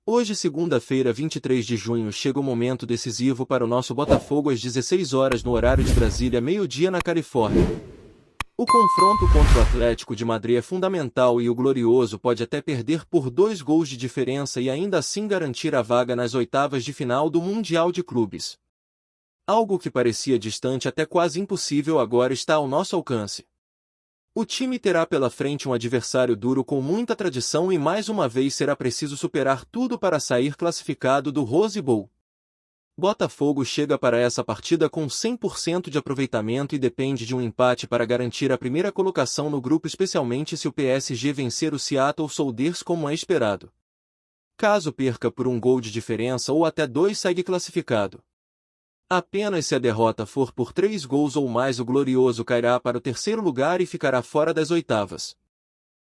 Hoje, segunda-feira, 23 de junho, chega o momento decisivo para o nosso Botafogo às 16 horas no horário de Brasília, meio-dia na Califórnia. O confronto contra o Atlético de Madrid é fundamental e o Glorioso pode até perder por 2 gols de diferença e ainda assim garantir a vaga nas oitavas de final do Mundial de Clubes. Algo que parecia distante até quase impossível agora está ao nosso alcance. O time terá pela frente um adversário duro com muita tradição e mais uma vez será preciso superar tudo para sair classificado do Rose Bowl. Botafogo chega para essa partida com 100% de aproveitamento e depende de um empate para garantir a primeira colocação no grupo, especialmente se o PSG vencer o Seattle Sounders como é esperado. Caso perca por 1 gol de diferença ou até 2, segue classificado. Apenas se a derrota for por 3 gols ou mais, o Glorioso cairá para o 3º lugar e ficará fora das oitavas.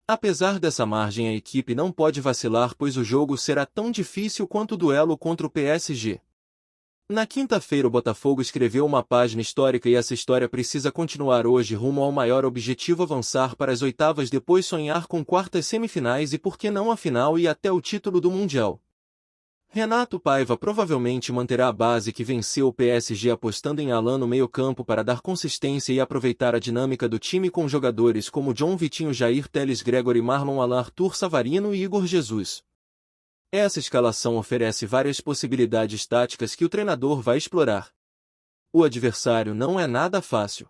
Apesar dessa margem, a equipe não pode vacilar, pois o jogo será tão difícil quanto o duelo contra o PSG. Na quinta-feira, o Botafogo escreveu uma página histórica e essa história precisa continuar hoje rumo ao maior objetivo: avançar para as oitavas, depois sonhar com quartas, semifinais e por que não a final e até o título do Mundial. Renato Paiva provavelmente manterá a base que venceu o PSG, apostando em Alan no meio-campo para dar consistência e aproveitar a dinâmica do time com jogadores como John Vitinho, Jair Teles, Gregory, Marlon, Alan, Arthur Savarino e Igor Jesus. Essa escalação oferece várias possibilidades táticas que o treinador vai explorar. O adversário não é nada fácil.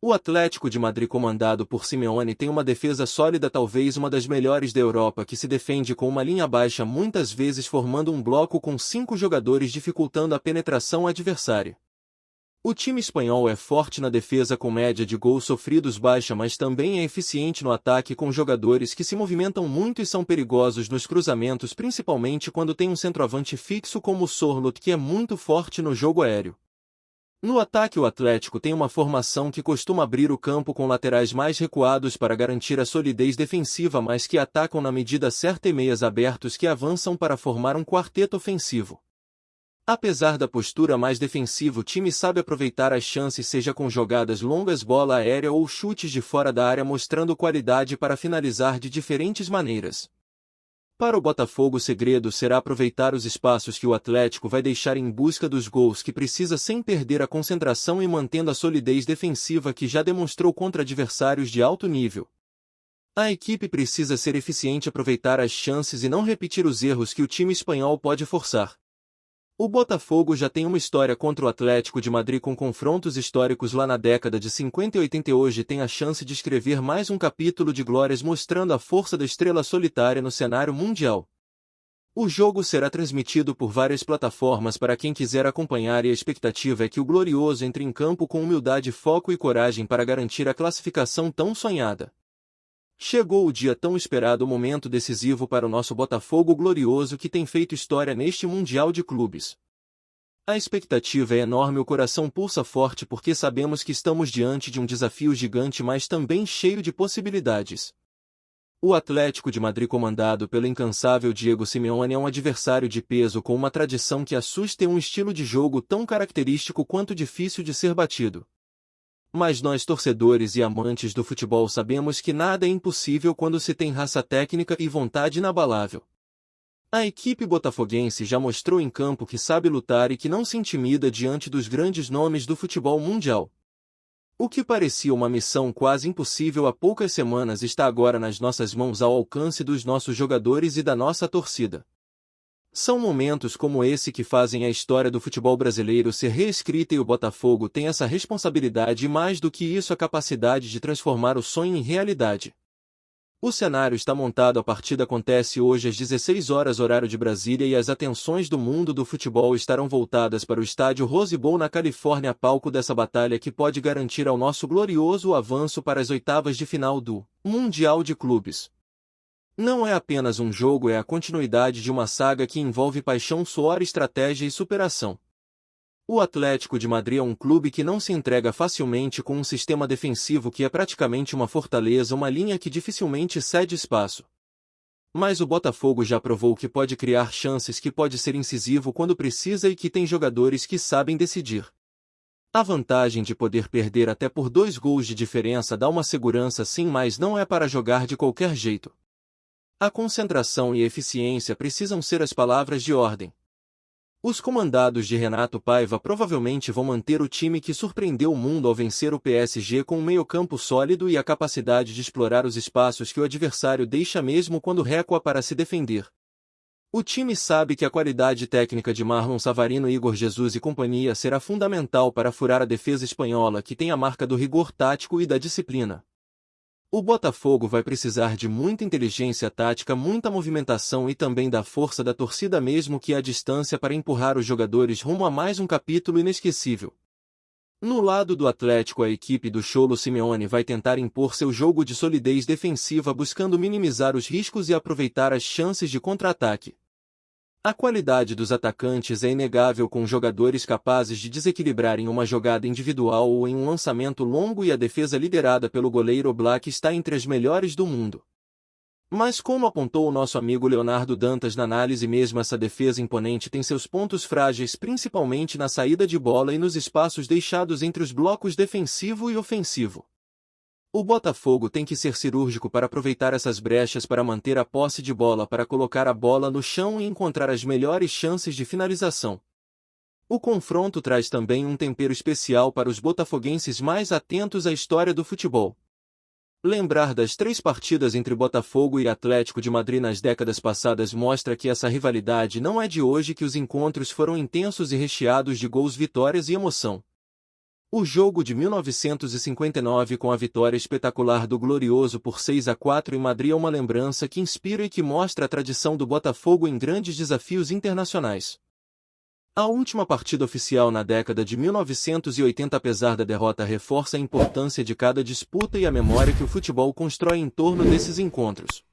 O Atlético de Madrid, comandado por Simeone, tem uma defesa sólida, talvez uma das melhores da Europa, que se defende com uma linha baixa, muitas vezes formando um bloco com 5 jogadores, dificultando a penetração adversária. O time espanhol é forte na defesa com média de gols sofridos baixa, mas também é eficiente no ataque com jogadores que se movimentam muito e são perigosos nos cruzamentos, principalmente quando tem um centroavante fixo como o Sorloth, que é muito forte no jogo aéreo. No ataque, o Atlético tem uma formação que costuma abrir o campo com laterais mais recuados para garantir a solidez defensiva, mas que atacam na medida certa, e meias abertos que avançam para formar um quarteto ofensivo. Apesar da postura mais defensiva, o time sabe aproveitar as chances, seja com jogadas longas, bola aérea ou chutes de fora da área, mostrando qualidade para finalizar de diferentes maneiras. Para o Botafogo, o segredo será aproveitar os espaços que o Atlético vai deixar em busca dos gols que precisa, sem perder a concentração e mantendo a solidez defensiva que já demonstrou contra adversários de alto nível. A equipe precisa ser eficiente, aproveitar as chances e não repetir os erros que o time espanhol pode forçar. O Botafogo já tem uma história contra o Atlético de Madrid com confrontos históricos lá na década de 50 e 80 e hoje tem a chance de escrever mais um capítulo de glórias, mostrando a força da estrela solitária no cenário mundial. O jogo será transmitido por várias plataformas para quem quiser acompanhar e a expectativa é que o Glorioso entre em campo com humildade, foco e coragem para garantir a classificação tão sonhada. Chegou o dia tão esperado, o momento decisivo para o nosso Botafogo Glorioso, que tem feito história neste Mundial de Clubes. A expectativa é enorme, o coração pulsa forte porque sabemos que estamos diante de um desafio gigante, mas também cheio de possibilidades. O Atlético de Madrid, comandado pelo incansável Diego Simeone, é um adversário de peso com uma tradição que assusta e um estilo de jogo tão característico quanto difícil de ser batido. Mas nós, torcedores e amantes do futebol, sabemos que nada é impossível quando se tem raça técnica e vontade inabalável. A equipe botafoguense já mostrou em campo que sabe lutar e que não se intimida diante dos grandes nomes do futebol mundial. O que parecia uma missão quase impossível há poucas semanas está agora nas nossas mãos, ao alcance dos nossos jogadores e da nossa torcida. São momentos como esse que fazem a história do futebol brasileiro ser reescrita, e o Botafogo tem essa responsabilidade e, mais do que isso, a capacidade de transformar o sonho em realidade. O cenário está montado, a partida acontece hoje às 16 horas horário de Brasília e as atenções do mundo do futebol estarão voltadas para o estádio Rose Bowl na Califórnia, palco dessa batalha que pode garantir ao nosso Glorioso o avanço para as oitavas de final do Mundial de Clubes. Não é apenas um jogo, é a continuidade de uma saga que envolve paixão, suor, estratégia e superação. O Atlético de Madrid é um clube que não se entrega facilmente, com um sistema defensivo que é praticamente uma fortaleza, uma linha que dificilmente cede espaço. Mas o Botafogo já provou que pode criar chances, que pode ser incisivo quando precisa e que tem jogadores que sabem decidir. A vantagem de poder perder até por 2 gols de diferença dá uma segurança sim, mas não é para jogar de qualquer jeito. A concentração e eficiência precisam ser as palavras de ordem. Os comandados de Renato Paiva provavelmente vão manter o time que surpreendeu o mundo ao vencer o PSG com um meio-campo sólido e a capacidade de explorar os espaços que o adversário deixa mesmo quando recua para se defender. O time sabe que a qualidade técnica de Marlon Savarino, Igor Jesus e companhia será fundamental para furar a defesa espanhola, que tem a marca do rigor tático e da disciplina. O Botafogo vai precisar de muita inteligência tática, muita movimentação e também da força da torcida, mesmo que à distância, para empurrar os jogadores rumo a mais um capítulo inesquecível. No lado do Atlético, a equipe do Cholo Simeone vai tentar impor seu jogo de solidez defensiva, buscando minimizar os riscos e aproveitar as chances de contra-ataque. A qualidade dos atacantes é inegável, com jogadores capazes de desequilibrar em uma jogada individual ou em um lançamento longo, e a defesa liderada pelo goleiro Oblak está entre as melhores do mundo. Mas, como apontou o nosso amigo Leonardo Dantas na análise, mesmo essa defesa imponente tem seus pontos frágeis, principalmente na saída de bola e nos espaços deixados entre os blocos defensivo e ofensivo. O Botafogo tem que ser cirúrgico para aproveitar essas brechas, para manter a posse de bola, para colocar a bola no chão e encontrar as melhores chances de finalização. O confronto traz também um tempero especial para os botafoguenses mais atentos à história do futebol. Lembrar das 3 partidas entre Botafogo e Atlético de Madrid nas décadas passadas mostra que essa rivalidade não é de hoje, que os encontros foram intensos e recheados de gols, vitórias e emoção. O jogo de 1959, com a vitória espetacular do Glorioso por 6-4 em Madrid, é uma lembrança que inspira e que mostra a tradição do Botafogo em grandes desafios internacionais. A última partida oficial na década de 1980, apesar da derrota, reforça a importância de cada disputa e a memória que o futebol constrói em torno desses encontros.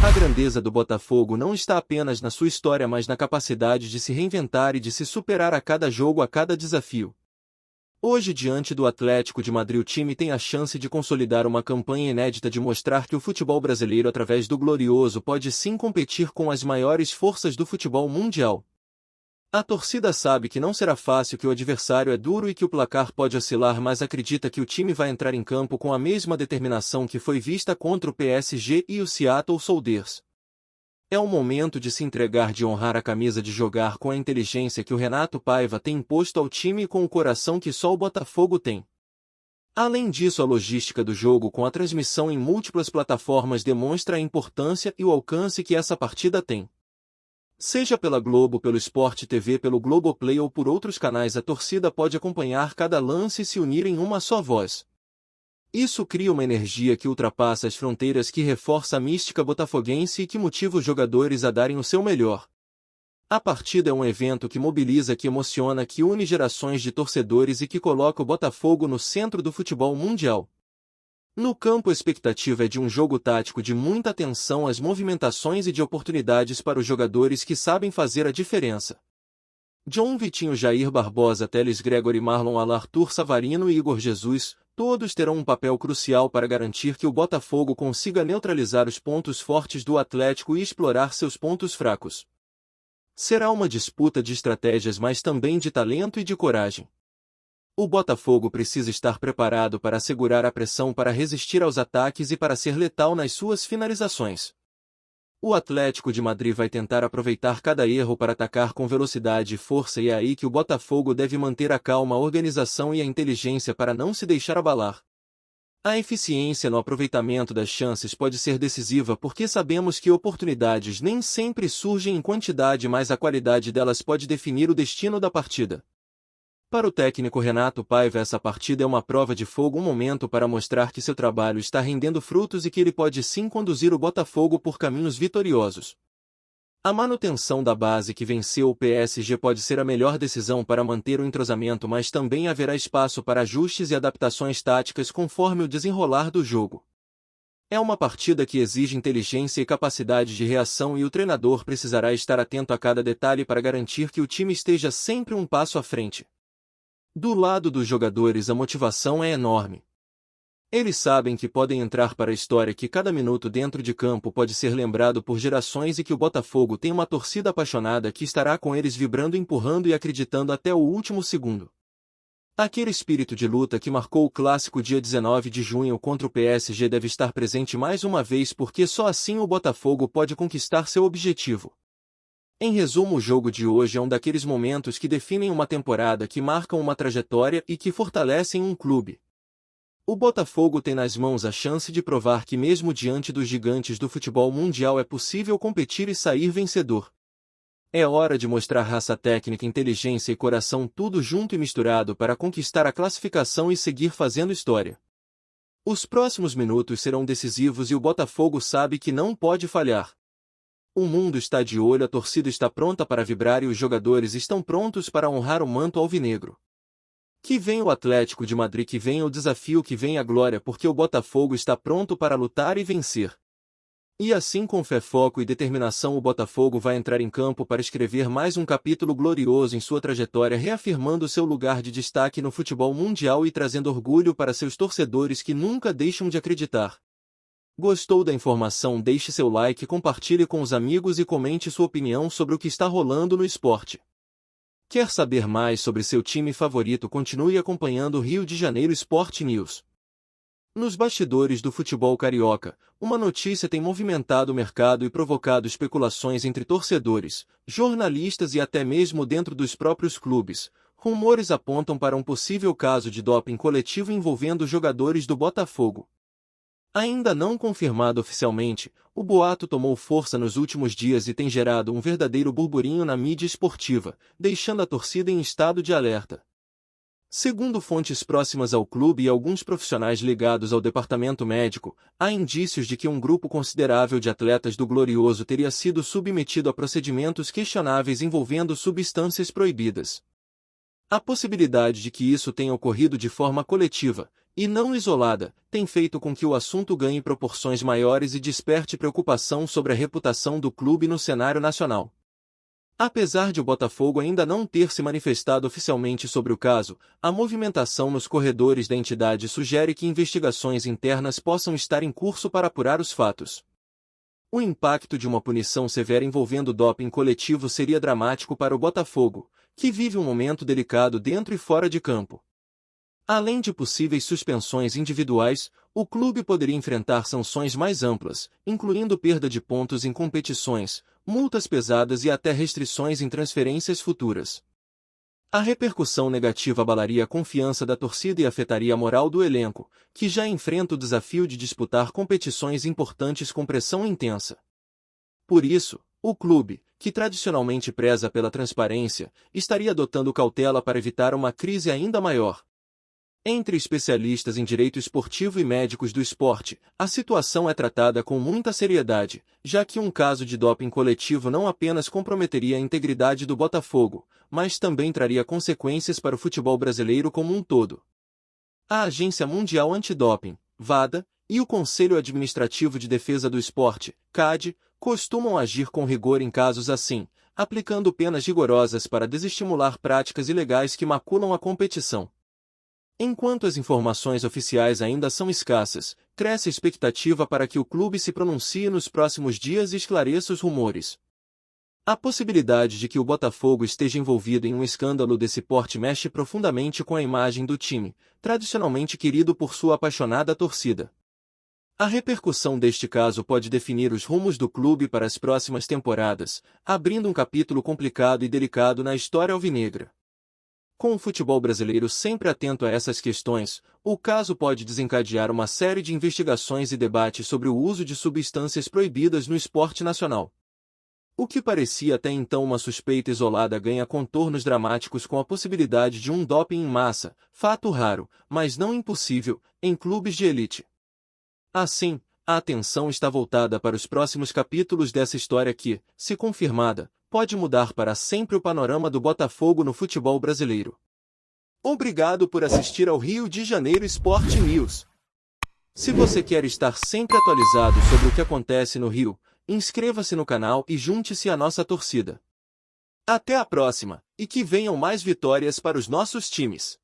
A grandeza do Botafogo não está apenas na sua história, mas na capacidade de se reinventar e de se superar a cada jogo, a cada desafio. Hoje, diante do Atlético de Madrid, o time tem a chance de consolidar uma campanha inédita, de mostrar que o futebol brasileiro, através do Glorioso, pode sim competir com as maiores forças do futebol mundial. A torcida sabe que não será fácil, que o adversário é duro e que o placar pode oscilar, mas acredita que o time vai entrar em campo com a mesma determinação que foi vista contra o PSG e o Seattle Sounders. É o momento de se entregar, de honrar a camisa, de jogar com a inteligência que o Renato Paiva tem imposto ao time e com o coração que só o Botafogo tem. Além disso, a logística do jogo, com a transmissão em múltiplas plataformas, demonstra a importância e o alcance que essa partida tem. Seja pela Globo, pelo Sport TV, pelo Globoplay ou por outros canais, a torcida pode acompanhar cada lance e se unir em uma só voz. Isso cria uma energia que ultrapassa as fronteiras, que reforça a mística botafoguense e que motiva os jogadores a darem o seu melhor. A partida é um evento que mobiliza, que emociona, que une gerações de torcedores e que coloca o Botafogo no centro do futebol mundial. No campo, a expectativa é de um jogo tático, de muita atenção às movimentações e de oportunidades para os jogadores que sabem fazer a diferença. John, Vitinho, Jair Barbosa, Teles, Gregory, Marlon, Arthur, Savarino e Igor Jesus, todos terão um papel crucial para garantir que o Botafogo consiga neutralizar os pontos fortes do Atlético e explorar seus pontos fracos. Será uma disputa de estratégias, mas também de talento e de coragem. O Botafogo precisa estar preparado para segurar a pressão, para resistir aos ataques e para ser letal nas suas finalizações. O Atlético de Madrid vai tentar aproveitar cada erro para atacar com velocidade e força, e é aí que o Botafogo deve manter a calma, a organização e a inteligência para não se deixar abalar. A eficiência no aproveitamento das chances pode ser decisiva, porque sabemos que oportunidades nem sempre surgem em quantidade, mas a qualidade delas pode definir o destino da partida. Para o técnico Renato Paiva, essa partida é uma prova de fogo, um momento para mostrar que seu trabalho está rendendo frutos e que ele pode sim conduzir o Botafogo por caminhos vitoriosos. A manutenção da base que venceu o PSG pode ser a melhor decisão para manter o entrosamento, mas também haverá espaço para ajustes e adaptações táticas conforme o desenrolar do jogo. É uma partida que exige inteligência e capacidade de reação, e o treinador precisará estar atento a cada detalhe para garantir que o time esteja sempre um passo à frente. Do lado dos jogadores, a motivação é enorme. Eles sabem que podem entrar para a história, que cada minuto dentro de campo pode ser lembrado por gerações e que o Botafogo tem uma torcida apaixonada que estará com eles, vibrando, empurrando e acreditando até o último segundo. Aquele espírito de luta que marcou o clássico dia 19 de junho contra o PSG deve estar presente mais uma vez porque só assim o Botafogo pode conquistar seu objetivo. Em resumo, o jogo de hoje é um daqueles momentos que definem uma temporada, que marcam uma trajetória e que fortalecem um clube. O Botafogo tem nas mãos a chance de provar que mesmo diante dos gigantes do futebol mundial é possível competir e sair vencedor. É hora de mostrar raça técnica, inteligência e coração, tudo junto e misturado para conquistar a classificação e seguir fazendo história. Os próximos minutos serão decisivos e o Botafogo sabe que não pode falhar. O mundo está de olho, a torcida está pronta para vibrar e os jogadores estão prontos para honrar o manto alvinegro. Que venha o Atlético de Madrid, que venha o desafio, que venha a glória, porque o Botafogo está pronto para lutar e vencer. E assim, com fé, foco e determinação, o Botafogo vai entrar em campo para escrever mais um capítulo glorioso em sua trajetória, reafirmando seu lugar de destaque no futebol mundial e trazendo orgulho para seus torcedores que nunca deixam de acreditar. Gostou da informação? Deixe seu like, compartilhe com os amigos e comente sua opinião sobre o que está rolando no esporte. Quer saber mais sobre seu time favorito? Continue acompanhando o Rio de Janeiro Sport News. Nos bastidores do futebol carioca, uma notícia tem movimentado o mercado e provocado especulações entre torcedores, jornalistas e até mesmo dentro dos próprios clubes. Rumores apontam para um possível caso de doping coletivo envolvendo jogadores do Botafogo. Ainda não confirmado oficialmente, o boato tomou força nos últimos dias e tem gerado um verdadeiro burburinho na mídia esportiva, deixando a torcida em estado de alerta. Segundo fontes próximas ao clube e alguns profissionais ligados ao departamento médico, há indícios de que um grupo considerável de atletas do Glorioso teria sido submetido a procedimentos questionáveis envolvendo substâncias proibidas. A possibilidade de que isso tenha ocorrido de forma coletiva, e não isolada, tem feito com que o assunto ganhe proporções maiores e desperte preocupação sobre a reputação do clube no cenário nacional. Apesar de o Botafogo ainda não ter se manifestado oficialmente sobre o caso, a movimentação nos corredores da entidade sugere que investigações internas possam estar em curso para apurar os fatos. O impacto de uma punição severa envolvendo doping coletivo seria dramático para o Botafogo, que vive um momento delicado dentro e fora de campo. Além de possíveis suspensões individuais, o clube poderia enfrentar sanções mais amplas, incluindo perda de pontos em competições, multas pesadas e até restrições em transferências futuras. A repercussão negativa abalaria a confiança da torcida e afetaria a moral do elenco, que já enfrenta o desafio de disputar competições importantes com pressão intensa. Por isso, o clube, que tradicionalmente preza pela transparência, estaria adotando cautela para evitar uma crise ainda maior. Entre especialistas em direito esportivo e médicos do esporte, a situação é tratada com muita seriedade, já que um caso de doping coletivo não apenas comprometeria a integridade do Botafogo, mas também traria consequências para o futebol brasileiro como um todo. A Agência Mundial Antidoping, WADA, e o Conselho Administrativo de Defesa do Esporte, CAD, costumam agir com rigor em casos assim, aplicando penas rigorosas para desestimular práticas ilegais que maculam a competição. Enquanto as informações oficiais ainda são escassas, cresce a expectativa para que o clube se pronuncie nos próximos dias e esclareça os rumores. A possibilidade de que o Botafogo esteja envolvido em um escândalo desse porte mexe profundamente com a imagem do time, tradicionalmente querido por sua apaixonada torcida. A repercussão deste caso pode definir os rumos do clube para as próximas temporadas, abrindo um capítulo complicado e delicado na história alvinegra. Com o futebol brasileiro sempre atento a essas questões, o caso pode desencadear uma série de investigações e debates sobre o uso de substâncias proibidas no esporte nacional. O que parecia até então uma suspeita isolada ganha contornos dramáticos com a possibilidade de um doping em massa, fato raro, mas não impossível, em clubes de elite. Assim, a atenção está voltada para os próximos capítulos dessa história que, se confirmada, pode mudar para sempre o panorama do Botafogo no futebol brasileiro. Obrigado por assistir ao Rio de Janeiro Sport News. Se você quer estar sempre atualizado sobre o que acontece no Rio, inscreva-se no canal e junte-se à nossa torcida. Até a próxima, e que venham mais vitórias para os nossos times.